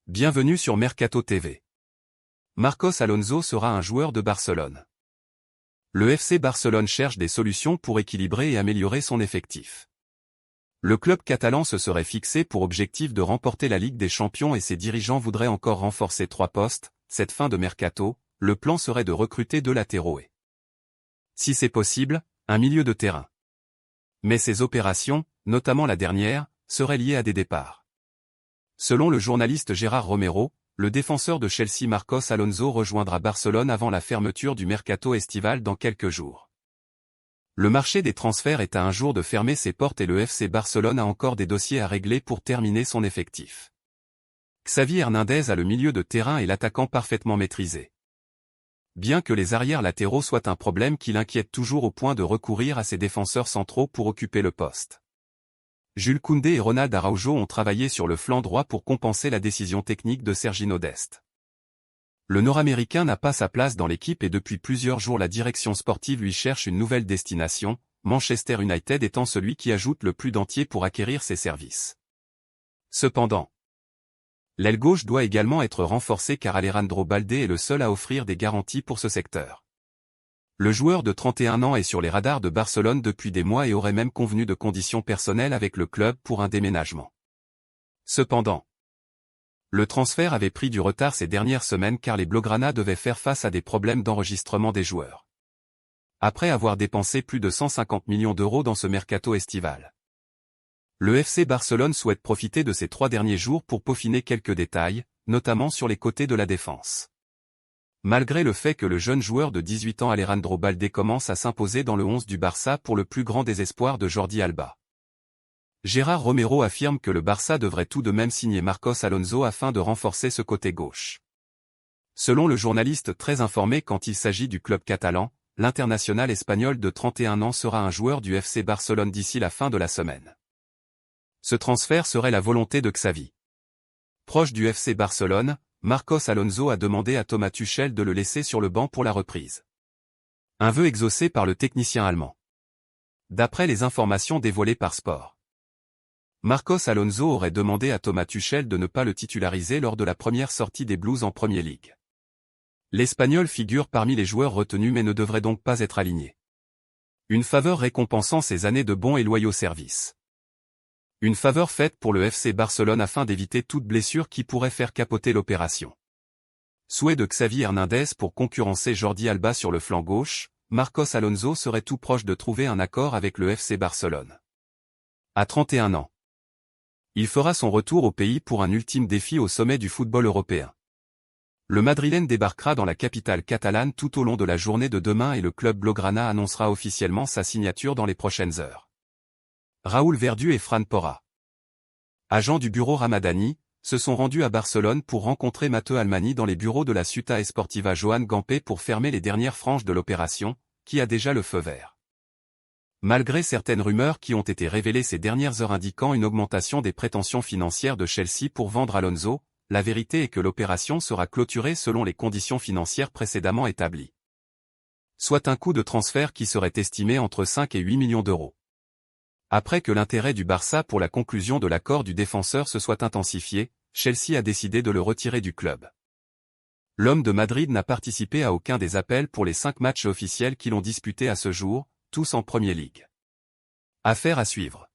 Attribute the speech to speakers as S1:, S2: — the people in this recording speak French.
S1: Bienvenue sur Mercato TV. Marcos Alonso sera un joueur de Barcelone. Le FC Barcelone cherche des solutions pour équilibrer et améliorer son effectif. Le club catalan se serait fixé pour objectif de remporter la Ligue des Champions et ses dirigeants voudraient encore renforcer 3 postes. Cette fin de mercato, le plan serait de recruter 2 latéraux et, si c'est possible, un milieu de terrain. Mais ces opérations, notamment la dernière, seraient liées à des départs. Selon le journaliste Gérard Romero, le défenseur de Chelsea Marcos Alonso rejoindra Barcelone avant la fermeture du mercato estival dans quelques jours. Le marché des transferts est à un jour de fermer ses portes et le FC Barcelone a encore des dossiers à régler pour terminer son effectif. Xavi Hernandez a le milieu de terrain et l'attaquant parfaitement maîtrisé. Bien que les arrières latéraux soient un problème qui l'inquiète toujours au point de recourir à ses défenseurs centraux pour occuper le poste. Jules Koundé et Ronald Araujo ont travaillé sur le flanc droit pour compenser la décision technique de Sergiño Dest. Le Nord-Américain n'a pas sa place dans l'équipe et depuis plusieurs jours la direction sportive lui cherche une nouvelle destination, Manchester United étant celui qui ajoute le plus d'entiers pour acquérir ses services. Cependant, l'aile gauche doit également être renforcée car Alejandro Balde est le seul à offrir des garanties pour ce secteur. Le joueur de 31 ans est sur les radars de Barcelone depuis des mois et aurait même convenu de conditions personnelles avec le club pour un déménagement. Cependant, le transfert avait pris du retard ces dernières semaines car les Blaugrana devaient faire face à des problèmes d'enregistrement des joueurs. Après avoir dépensé plus de 150 millions d'euros dans ce mercato estival. Le FC Barcelone souhaite profiter de ces 3 derniers jours pour peaufiner quelques détails, notamment sur les côtés de la défense. Malgré le fait que le jeune joueur de 18 ans Alejandro Balde commence à s'imposer dans le 11 du Barça pour le plus grand désespoir de Jordi Alba. Gérard Romero affirme que le Barça devrait tout de même signer Marcos Alonso afin de renforcer ce côté gauche. Selon le journaliste très informé quand il s'agit du club catalan, l'international espagnol de 31 ans sera un joueur du FC Barcelone d'ici la fin de la semaine. Ce transfert serait la volonté de Xavi. Proche du FC Barcelone, Marcos Alonso a demandé à Thomas Tuchel de le laisser sur le banc pour la reprise. Un vœu exaucé par le technicien allemand. D'après les informations dévoilées par Sport, Marcos Alonso aurait demandé à Thomas Tuchel de ne pas le titulariser lors de la première sortie des Blues en Premier League. L'Espagnol figure parmi les joueurs retenus mais ne devrait donc pas être aligné. Une faveur récompensant ses années de bons et loyaux services. Une faveur faite pour le FC Barcelone afin d'éviter toute blessure qui pourrait faire capoter l'opération. Souhait de Xavi Hernandez pour concurrencer Jordi Alba sur le flanc gauche, Marcos Alonso serait tout proche de trouver un accord avec le FC Barcelone. À 31 ans. Il fera son retour au pays pour un ultime défi au sommet du football européen. Le Madrilène débarquera dans la capitale catalane tout au long de la journée de demain et le club Blaugrana annoncera officiellement sa signature dans les prochaines heures. Raúl Verdu et Fran Porra, agents du bureau Ramadani, se sont rendus à Barcelone pour rencontrer Mateu Almani dans les bureaux de la Ciutat Esportiva Joan Gamper pour fermer les dernières franges de l'opération, qui a déjà le feu vert. Malgré certaines rumeurs qui ont été révélées ces dernières heures indiquant une augmentation des prétentions financières de Chelsea pour vendre Alonso, la vérité est que l'opération sera clôturée selon les conditions financières précédemment établies. Soit un coût de transfert qui serait estimé entre 5 et 8 millions d'euros. Après que l'intérêt du Barça pour la conclusion de l'accord du défenseur se soit intensifié, Chelsea a décidé de le retirer du club. L'homme de Madrid n'a participé à aucun des appels pour les 5 matchs officiels qui l'ont disputé à ce jour, tous en Premier League. Affaire à suivre.